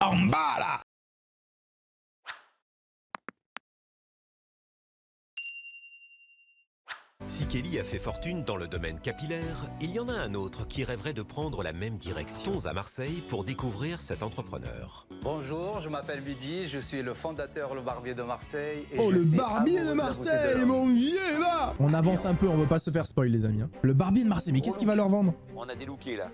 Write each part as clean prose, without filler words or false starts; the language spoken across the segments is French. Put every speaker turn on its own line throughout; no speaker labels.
En bas là.
Si Kelly a fait fortune dans le domaine capillaire, il y en a un autre qui rêverait de prendre la même direction à Marseille pour découvrir cet entrepreneur.
Bonjour, je m'appelle Bidji, je suis le fondateur Le Barbier de Marseille. Et
Oh,
je
le
suis
barbier de
amoureux la beauté de
Marseille,
l'homme.
mon vieux là. On avance un peu, on veut pas se faire spoil les amis. Hein. Le barbier de Marseille, mais qu'est-ce qu'il va leur vendre?
On a des lookés là.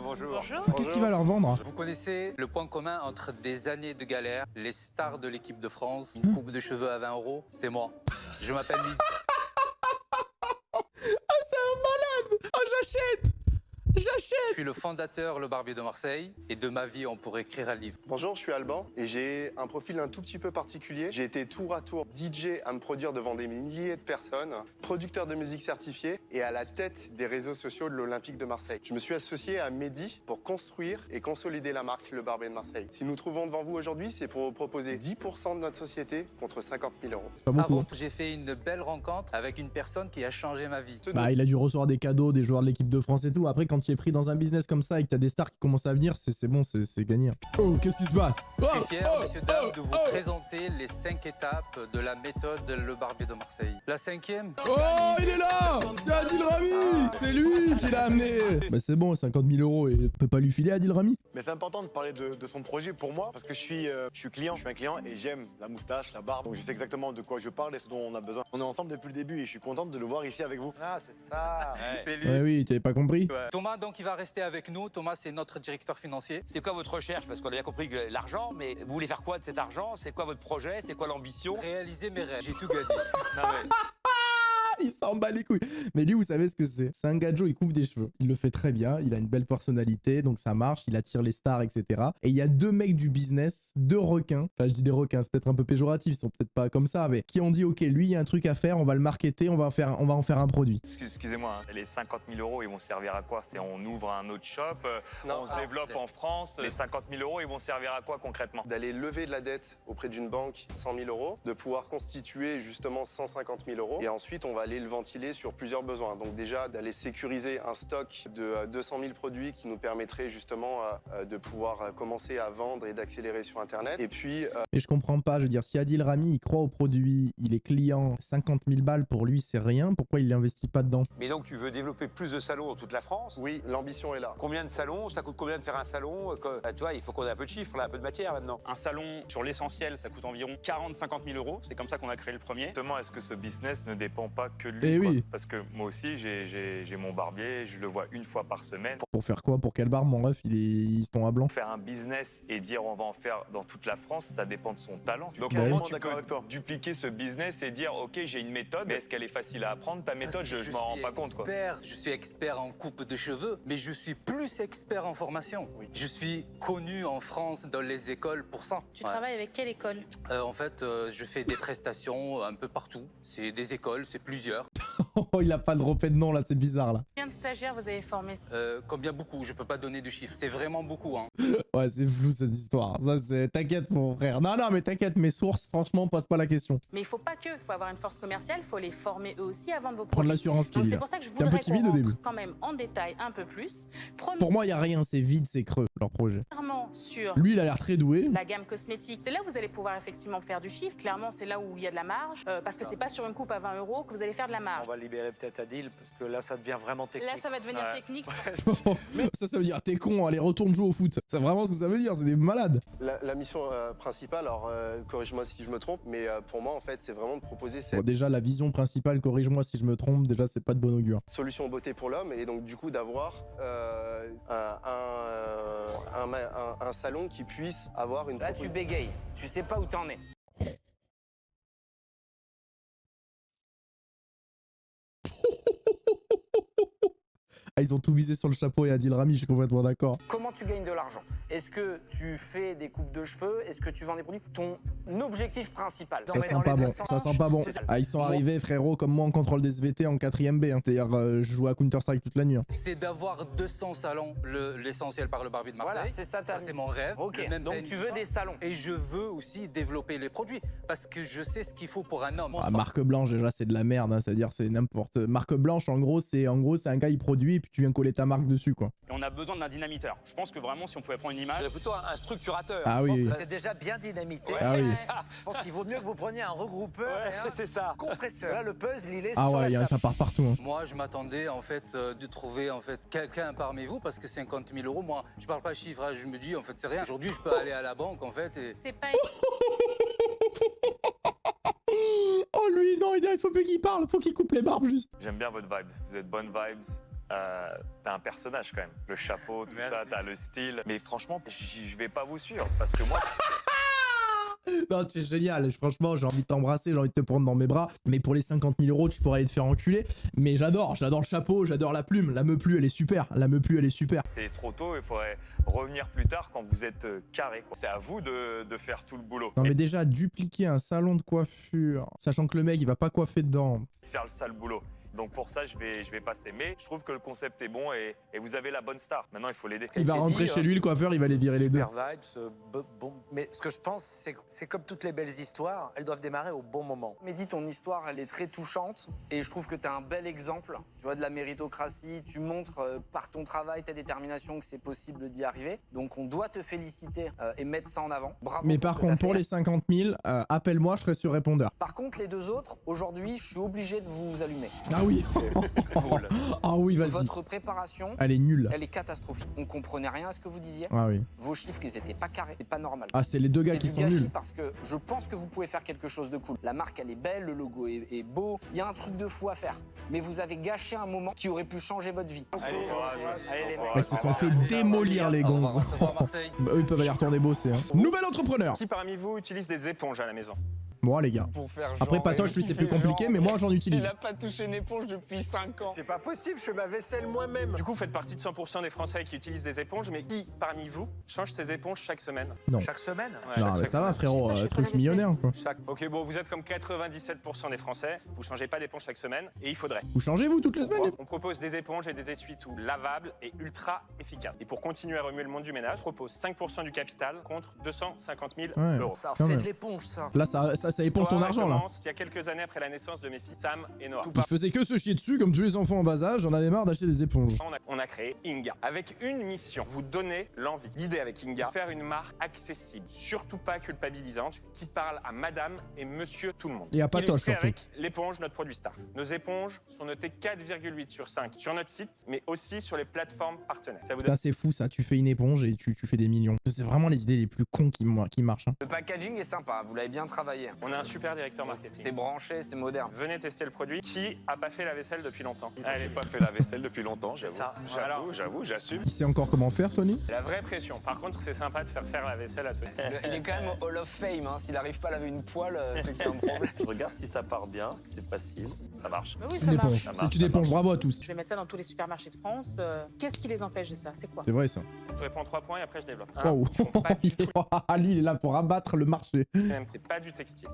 Bonjour.
Qu'est-ce qu'il va leur vendre?
Vous connaissez le point commun entre des années de galère, les stars de l'équipe de France, une coupe de cheveux à 20 €, c'est moi. Je m'appelle Bidji.
Ah, c'est un malade. Oh, j'achète.
Je
J'achète.
suis le fondateur Le Barbier de Marseille et de ma vie, on pourrait écrire un livre.
Bonjour, je suis Alban et j'ai un profil un tout petit peu particulier. J'ai été tour à tour DJ à me produire devant des milliers de personnes, producteur de musique certifié et à la tête des réseaux sociaux de l'Olympique de Marseille. Je me suis associé à Mehdi pour construire et consolider la marque Le Barbier de Marseille. Si nous trouvons devant vous aujourd'hui, c'est pour vous proposer 10% de notre société contre 50 000 €.
Pas beaucoup.
Avant, j'ai fait une belle rencontre avec une personne qui a changé ma vie.
Bah, il a dû recevoir des cadeaux des joueurs de l'équipe de France et tout. Après, quand tu es pris dans un business comme ça et que t'as des stars qui commencent à venir, c'est bon, c'est gagné. Oh, qu'est-ce qui se passe?
Je suis fier, messieurs, dames, de vous présenter les 5 étapes de la méthode Le Barbier de Marseille. La 5e,
Oh, il est là. C'est Adil Rami. C'est lui qui l'a amené. Bah, c'est bon, 50 000 €. Et on peut pas lui filer Adil Rami?
Mais c'est important de parler de son projet pour moi parce que je suis client, je suis un client et j'aime la moustache, la barbe. Donc je sais exactement de quoi je parle et ce dont on a besoin. On est ensemble depuis le début et je suis content de le voir ici avec vous.
ah c'est ça, c'est lui.
Ouais, oui, t'avais pas compris?
Ouais. Thomas, donc, il va rester avec nous. Thomas, c'est notre directeur financier.
C'est quoi votre recherche? Parce qu'on a bien compris que l'argent, mais vous voulez faire quoi de cet argent? C'est quoi votre projet? C'est quoi l'ambition?
Réaliser mes rêves. J'ai tout gagné.
Non, mais-
Il s'en bat les couilles. Mais lui, vous savez ce que c'est? C'est un gadjo, il coupe des cheveux. Il le fait très bien, il a une belle personnalité, donc ça marche, il attire les stars, etc. Et il y a deux mecs du business, deux requins, enfin je dis des requins, c'est peut-être un peu péjoratif, ils sont peut-être pas comme ça, mais qui ont dit ok, lui il y a un truc à faire, on va le marketer, on va en faire un produit.
Excusez-moi, hein, les 50 000 €, ils vont servir à quoi? C'est on ouvre un autre shop,
Non,
on se développe en France. Les 50 000 €, ils vont servir à quoi concrètement?
D'aller lever de la dette auprès d'une banque 100 000 €, de pouvoir constituer justement 150 000 € et ensuite on va aller le ventiler sur plusieurs besoins. Donc déjà d'aller sécuriser un stock de 200 000 produits qui nous permettrait justement de pouvoir commencer à vendre et d'accélérer sur Internet. Et puis
Et je comprends pas, je veux dire, si Adil Rami il croit au produit, il est client, 50 000 balles pour lui c'est rien, pourquoi il n'investit pas dedans?
Mais donc tu veux développer plus de salons dans toute la France?
oui, l'ambition est là.
Combien de salons? Ça coûte combien de faire un salon? Bah, tu vois, il faut qu'on ait un peu de chiffres, là, un peu de matière maintenant.
Un salon sur l'essentiel, ça coûte environ 40-50 000 €. C'est comme ça qu'on a créé le premier. Justement, est-ce que ce business ne dépend pas que de lui?
Eh
quoi?
oui.
Parce que moi aussi, j'ai mon barbier, je le vois une fois par semaine.
Pour faire quoi? Pour quelle barbe mon ref? Il se tombe à blanc.
Faire un business et dire on va en faire dans toute la France, ça dépend de son talent. Donc
Bah oui.
comment tu
D'accord
peux
avec toi.
dupliquer ce business et dire ok j'ai une méthode, mais est-ce qu'elle est facile à apprendre? Ta méthode, je m'en rends pas compte quoi.
Je suis expert en coupe de cheveux, mais je suis plus expert en formation. Je suis connu en France dans les écoles pour ça.
Tu
Ouais.
travailles avec quelle école?
En fait, je fais des prestations un peu partout. C'est des écoles, c'est plusieurs.
Oh, il a pas droppé de nom là, c'est bizarre là.
Combien de stagiaires vous avez formés?
Combien beaucoup? Je peux pas donner de chiffres. C'est vraiment beaucoup, hein.
Ouais, c'est flou cette histoire. Ça, c'est. T'inquiète, mon frère. Non, non, mais t'inquiète, mes sources, franchement, pose pas la question.
Mais il faut pas que, il faut avoir une force commerciale, il faut les former eux aussi avant de vos
Prendre
produits.
l'assurance qu'il
Donc
y
c'est
a.
pour ça que je
T'es un peu
voudrais
timide
qu'on
au début.
rentre quand même en détail un peu plus.
Pour moi, il y a rien, c'est vide, c'est creux, leur projet.
Premièrement sur
Lui, il a l'air très doué.
la gamme cosmétique. C'est là où vous allez pouvoir effectivement faire du chiffre. Clairement, c'est là où il y a de la marge. Parce que c'est pas sur une coupe à 20 € que vous allez faire de la marge.
On va libérer peut-être Adil parce que là ça devient vraiment technique.
Là, ça va devenir
Ouais.
technique.
Ça veut dire, t'es con, allez, retourne jouer au foot. C'est vraiment ce que ça veut dire, c'est des malades.
La mission principale, alors corrige-moi si je me trompe, mais pour moi en fait c'est vraiment de proposer
Bon,
cette
déjà, la vision principale, corrige-moi si je me trompe, déjà, c'est pas de bon augure.
solution beauté pour l'homme et donc du coup d'avoir un salon qui puisse avoir une
Là tu bégayes, tu sais pas où t'en es.
Ah, ils ont tout misé sur le chapeau et Adil Rami, je suis complètement d'accord.
Comment tu gagnes de l'argent? Est-ce que tu fais des coupes de cheveux? Est-ce que tu vends des produits? Ton objectif principal.
Ça sent pas bon, ça sent pas bon. Ah, ils sont arrivés, frérot, comme moi en contrôle des SVT en 4ème B. Hein. C'est-à-dire, je jouais à Counter-Strike toute la nuit. Hein.
C'est d'avoir 200 salons, l'essentiel par Le Barbier de Marseille.
Voilà, c'est ça ta
Ça, c'est mon rêve.
Ok,
Le même
donc
planning
tu veux
ça.
des salons.
Et je veux aussi développer les produits parce que je sais ce qu'il faut pour un homme.
Ah, marque blanche, déjà, c'est de la merde. Hein. C'est-à-dire, c'est n'importe. Marque blanche, en gros, c'est un gars, il produit, puis tu viens coller ta marque dessus, quoi.
Et on a besoin d'un dynamiteur. Je pense que vraiment, si on pouvait prendre une image...
Plutôt un structurateur.
Ah
Je pense
oui.
que c'est déjà bien dynamité.
Ah oui.
Je pense qu'il vaut mieux que vous preniez un regroupeur et un
c'est ça.
compresseur. Là, le puzzle, il est
Ah
sur
ouais,
la
ça
table.
part partout. Hein.
Moi, je m'attendais en fait de trouver en fait quelqu'un parmi vous parce que 50 000 euros, moi, je parle pas chiffres, hein, je me dis en fait c'est rien. Aujourd'hui, je peux aller à la banque en fait et
C'est pas
Oh lui, non, il faut plus qu'il parle, faut qu'il coupe les barbes juste.
J'aime bien votre vibe. Vous êtes bonne vibes. T'as un personnage quand même. Le chapeau, tout ça, t'as le style. Mais franchement, je vais pas vous suivre parce que moi...
Non, c'est génial, franchement, j'ai envie de t'embrasser, j'ai envie de te prendre dans mes bras. Mais pour les 50 000 euros, tu pourrais aller te faire enculer. Mais j'adore le chapeau, j'adore la plume. La meuplu, elle est super. La meuplu, elle est super.
C'est trop tôt, il faudrait revenir plus tard quand vous êtes carré. C'est à vous de faire tout le boulot.
Non, mais déjà, dupliquer un salon de coiffure, sachant que le mec, il va pas coiffer dedans.
Et faire le sale boulot. Donc pour ça, je vais passer. Mais je trouve que le concept est bon et vous avez la bonne star. Maintenant, il faut l'aider.
Il va rentrer chez lui, le coiffeur, il va les virer les deux.
Super vibes, bon. Mais ce que je pense, c'est comme toutes les belles histoires, elles doivent démarrer au bon moment.
Mehdi, ton histoire, elle est très touchante et je trouve que tu as un bel exemple, tu vois, de la méritocratie. Tu montres par ton travail, ta détermination que c'est possible d'y arriver. Donc on doit te féliciter et mettre ça en avant. Bravo.
Mais
pour
par
ce que
contre,
t'as
pour
fait.
les 50 000, appelle-moi, je serai sur répondeur.
Par contre, les deux autres, aujourd'hui, je suis obligé de vous allumer.
Ah oui. Ah oui, vas-y.
Votre préparation,
Elle est nulle.
elle est catastrophique. On comprenait rien à ce que vous disiez.
Ah oui.
Vos chiffres, ils étaient pas carrés. C'est pas normal.
Ah, c'est les deux gars
C'est
qui
du
sont
gâchis
nuls.
parce que je pense que vous pouvez faire quelque chose de cool. La marque, elle est belle, le logo est beau. Il y a un truc de fou à faire. Mais vous avez gâché un moment qui aurait pu changer votre vie.
Allez, courage.
Allez, les mecs.
Ils se sont fait démolir, les gonzes. Bah, eux, ils peuvent aller retourner bosser. Hein. Nouvel entrepreneur.
Qui parmi vous utilise des éponges à la maison?
Moi, les gars.
Pour faire
Après,
genre,
Patoche, lui, c'est plus compliqué, mais moi, j'en
Il
utilise.
a pas touché une éponge depuis 5 ans.
C'est pas possible, je fais ma vaisselle moi-même. Du coup, vous faites partie de 100% des Français qui utilisent des éponges, mais qui, parmi vous, change ses éponges chaque semaine?
Non.
Chaque semaine
Non, mais ça va, frérot. Truc millionnaire, quoi.
Ok, bon, vous êtes comme 97% des Français, vous changez pas d'éponge chaque semaine, et il faudrait.
Vous changez, vous, toutes les semaines?
On propose des éponges et des essuie-tout lavables et ultra efficaces. Et pour continuer à remuer le monde du ménage, on propose 5% du capital contre 250 000
Ouais.
euros.
Ça
Quand
fait
même.
de l'éponge, ça.
Là, ça éponge ton
L'histoire,
argent,
elle
là.
commence il y a quelques années après la naissance de mes filles Sam et Noah.
Il faisait que se chier dessus, comme tous les enfants en bas âge. J'en avais marre d'acheter des éponges.
On a créé Inga avec une mission, vous donner l'envie. L'idée avec Inga, faire une marque accessible, surtout pas culpabilisante, qui parle à madame et monsieur tout le monde.
Et à Patoche,
Illustrée
surtout.
avec l'éponge, notre produit star. Nos éponges sont notées 4,8 sur 5 sur notre site, mais aussi sur les plateformes partenaires. Ça vous donne
Putain, c'est fou, ça. Tu fais une éponge et tu fais des millions. C'est vraiment les idées les plus cons qui marchent. Hein.
Le packaging est sympa, vous l'avez bien travaillé.
On a un super directeur marketing.
C'est branché, c'est moderne.
Venez tester le produit. Qui a pas fait la vaisselle depuis longtemps?
J'ai pas fait la vaisselle depuis longtemps, j'avoue.
Ça.
J'assume.
Tu sais encore comment faire, Tony?
La vraie pression. Par contre, c'est sympa de faire la vaisselle à toi.
Il est quand même au Hall of Fame, hein. S'il arrive pas à laver une poêle, c'est qu'il y a un problème.
Je regarde si ça part bien, que c'est facile, ça marche.
Mais oui,
C'est
ça
une
marche.
éponge. C'est une éponge. Bravo à tous.
Je vais mettre ça dans tous les supermarchés de France. Qu'est-ce qui les empêche de ça? C'est quoi?
C'est vrai, ça.
Je te réponds 3 points et après je développe.
Waouh.
Pas du tout.
Lui, il est là pour abattre le marché.
C'est pas du textile.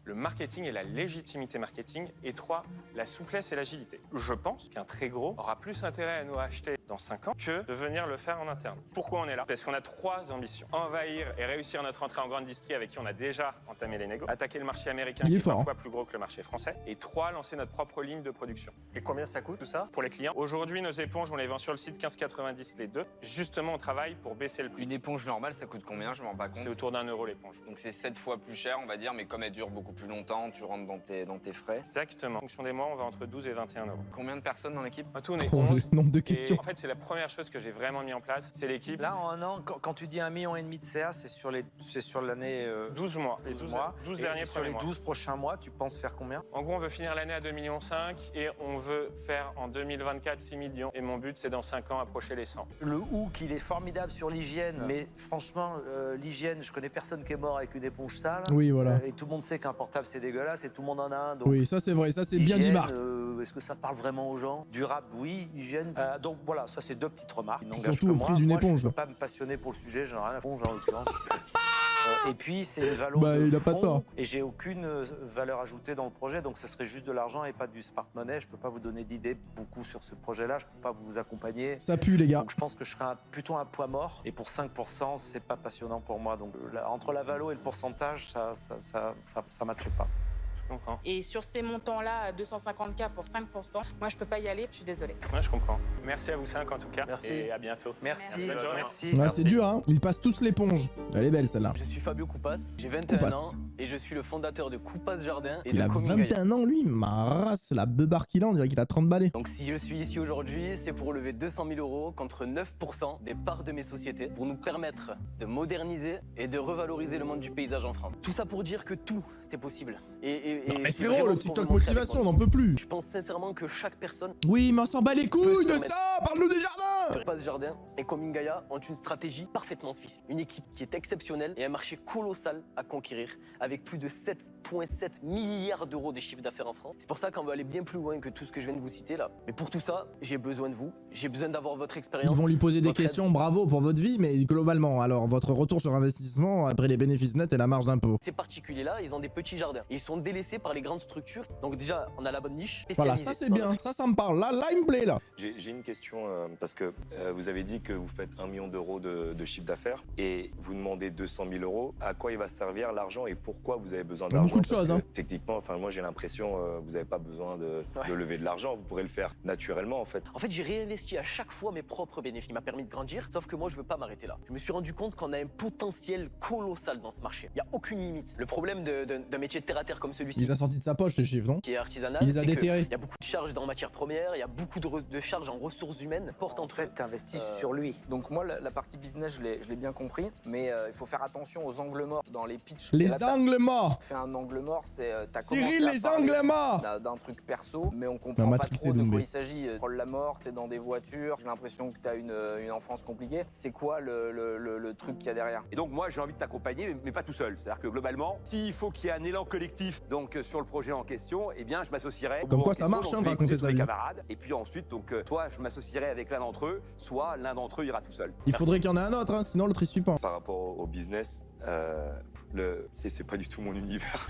Le marketing et la légitimité marketing. Et 3, la souplesse et l'agilité. Je pense qu'un très gros aura plus intérêt à nous acheter dans 5 ans que de venir le faire en interne. Pourquoi on est là? Parce qu'on a 3 ambitions. Envahir et réussir notre entrée en grande distrie avec qui on a déjà entamé les négos. Attaquer le marché américain
Il
qui
est
est
fort,
parfois plus gros que le marché français. Et 3, lancer notre propre ligne de production.
Et combien ça coûte tout ça?
Pour les clients, aujourd'hui, nos éponges, on les vend sur le site 15,90 les deux. Justement, on travaille pour baisser le prix.
Une éponge normale, ça coûte combien? Je m'en rends pas compte.
C'est autour d'1 € l'éponge.
Donc c'est 7 fois plus cher, on va dire, mais comme elle dure beaucoup plus longtemps, tu rentres dans tes frais.
Exactement. En fonction des mois, on va entre 12 et 21 €.
Combien de personnes dans l'équipe?
En tout, on est
Oh,
11.
le nombre de
Et
questions.
en fait, c'est la première chose que j'ai vraiment mis en place, c'est l'équipe.
Là, en un an, quand tu dis 1,5 million de CA, c'est sur l'année
12 mois. Les 12
mois.
12
Et
derniers
sur
premiers
les
mois.
12 prochains mois, tu penses faire combien?
En gros, on veut finir l'année à 2,5 millions et on veut faire en 2024 6 millions. Et mon but, c'est dans 5 ans approcher les 100.
Le hook, il est formidable sur l'hygiène, mais franchement, l'hygiène, je connais personne qui est mort avec une éponge sale.
Oui, voilà.
Et tout le monde sait qu'un portable, c'est dégueulasse et tout le monde en a un. Donc,
Oui, ça c'est vrai, ça c'est bien dit,
hygiène,
Marc.
Est-ce que ça parle vraiment aux gens? Durable, oui. Hygiène. Donc voilà, ça c'est 2 petites remarques. qui n'engagent
Surtout
que
au
moi.
prix d'une
Moi,
éponge.
Je ne peux pas me passionner pour le sujet, j'en ai rien à fond, en l'occurrence. Et puis c'est une valeur
Bah,
de
il a pas
fond,
tort.
et j'ai aucune valeur ajoutée dans le projet, donc ce serait juste de l'argent et pas du smart money. Je peux pas vous donner d'idées beaucoup sur ce projet-là, je peux pas vous accompagner.
Ça pue, les gars.
Donc je pense que je serai plutôt un poids mort, et pour 5%, c'est pas passionnant pour moi. Donc entre la valo et le pourcentage, ça matche pas.
comprends.
Et sur ces montants-là, 250K pour 5%, moi je peux pas y aller, je suis désolée.
Ouais, je comprends. Merci à vous 5 en tout cas.
Merci.
Et à bientôt.
Merci,
Bonne journée.
merci.
Ouais, c'est dur, hein. Ils passent tous l'éponge. Elle est belle, celle-là.
Je suis Fabio Coupas, j'ai 21
Coupas.
ans et je suis le fondateur de Coupas Jardin et
Il
de
a
Coming Gaia.
21 ans, lui. Ma race, la beubar qu'il a, on dirait qu'il a 30 balais.
Donc si je suis ici aujourd'hui, c'est pour lever 200 000 euros contre 9% des parts de mes sociétés pour nous permettre de moderniser et de revaloriser le monde du paysage en France. Tout ça pour dire que tout est possible.
Non, mais
c'est
frérot,
vraiment
le
ce qu'on
TikTok
veut montrer avec
motivation, on
mon
n'en peut plus.
Je pense sincèrement que chaque personne
Oui, mais on s'en bat les
peut
couilles
se
de
permettre.
ça. Parle-nous des jardins.
Coupas Jardin et Coming Gaia ont une stratégie parfaitement suisse. Une équipe qui est exceptionnelle et un marché colossal à conquérir avec plus de 7,7 milliards d'euros de chiffre d'affaires en France. C'est pour ça qu'on veut aller bien plus loin que tout ce que je viens de vous citer là. Mais pour tout ça, j'ai besoin de vous. J'ai besoin d'avoir votre expérience.
Ils vont lui poser des
votre aide.
questions, bravo pour votre vie, mais globalement, alors votre retour sur investissement après les bénéfices nets et la marge d'impôt.
Ces particuliers-là, ils ont des petits jardins. Ils sont délaissés par les grandes structures. Donc déjà, on a la bonne niche.
Voilà,
spécialisée
ça c'est
dans
bien,
notre-
ça me parle. Là, il me plaît là.
J'ai une question parce que vous avez dit que vous faites 1 million d'euros de chiffre d'affaires et vous demandez 200 000 euros. À quoi il va servir l'argent et pourquoi vous avez besoin
Il y a
d'argent?
beaucoup de
Parce
choses,
que,
hein.
Techniquement, enfin moi j'ai l'impression vous n'avez pas besoin de lever de l'argent. Vous pourrez le faire naturellement en fait.
En fait, j'ai réinvesti à chaque fois mes propres bénéfices qui m'a permis de grandir. Sauf que moi, je veux pas m'arrêter là. Je me suis rendu compte qu'on a un potentiel colossal dans ce marché. Il y a aucune limite. Le problème d'un métier de terre à terre comme
Il
celui-ci,
les a sortis de sa poche les chiffres, non?
qui est artisanal,
Il les a
c'est que
déterrés.
il y a beaucoup de charges dans matières premières, il y a beaucoup de charges en ressources humaines. Porte
En fait, tu investis sur lui.
Donc moi, la partie business, je l'ai bien compris, mais il faut faire attention aux angles morts dans les pitchs.
Les
Et là, t'as
angles morts.
fait un angle mort, c'est t'as
Cyril,
commencé à
les
parler
angles morts.
d'un truc perso, mais on comprend pas
Matrix
trop
et
de
Doumbé.
quoi il s'agit. Prends la mort, t'es dans des voitures, j'ai l'impression que t'as une enfance compliquée. C'est quoi le truc qu'il y a derrière?
Et donc moi j'ai envie de t'accompagner, mais pas tout seul. C'est-à-dire que globalement, s'il faut qu'il y ait un élan collectif donc sur le projet en question, eh bien je m'associerai.
Comme quoi, ça marche, hein, de raconter sa vie.
Camarades. Et puis ensuite, donc toi je m'associerai avec l'un d'entre eux, soit l'un d'entre eux ira tout seul.
Il faudrait qu'il y en ait un autre, hein, sinon l'autre il suit pas.
Par rapport au business, c'est pas du tout mon univers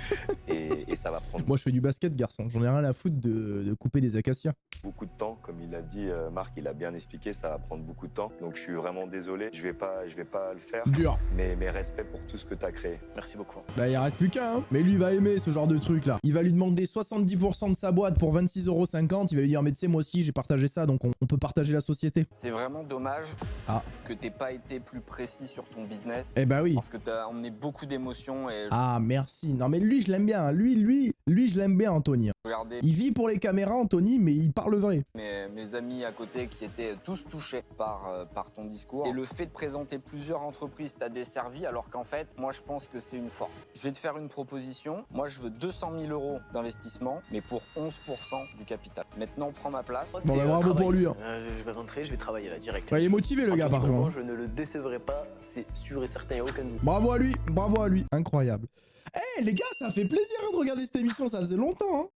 et ça va prendre
Moi je fais du basket, garçon. J'en ai rien à foutre de couper des acacias.
beaucoup de temps, comme il a dit Marc, il a bien expliqué, ça va prendre beaucoup de temps. Donc je suis vraiment désolé, je vais pas le faire.
Dur.
Mais respect pour tout ce que tu as créé.
Merci beaucoup.
Bah il reste plus qu'un, hein. Mais lui il va aimer ce genre de truc là. Il va lui demander 70% de sa boîte pour 26,50 €. Il va lui dire mais tu sais moi aussi j'ai partagé ça donc on peut partager la société.
C'est vraiment dommage
Ah.
que t'aies pas été plus précis sur ton business.
Eh bah oui.
Parce que t'as emmené beaucoup d'émotions et
Ah merci. Non mais lui je l'aime bien. Lui je l'aime bien Anthony.
regardez
Il vit pour les caméras Anthony mais il parle vrai.
mes amis à côté qui étaient tous touchés par ton discours. Et le fait de présenter plusieurs entreprises t'a desservi alors qu'en fait, moi je pense que c'est une force. Je vais te faire une proposition. Moi je veux 200 000 € d'investissement, mais pour 11% du capital. Maintenant, prends ma place.
Bon bah bravo pour lui. Hein.
Je vais rentrer, je vais travailler là direct.
Ouais, il est motivé le gars par contre.
Je ne le décevrai pas, c'est sûr et certain, il n'y a aucun doute.
Bravo à lui, incroyable. Eh les gars, ça fait plaisir de regarder cette émission, ça faisait longtemps. Hein.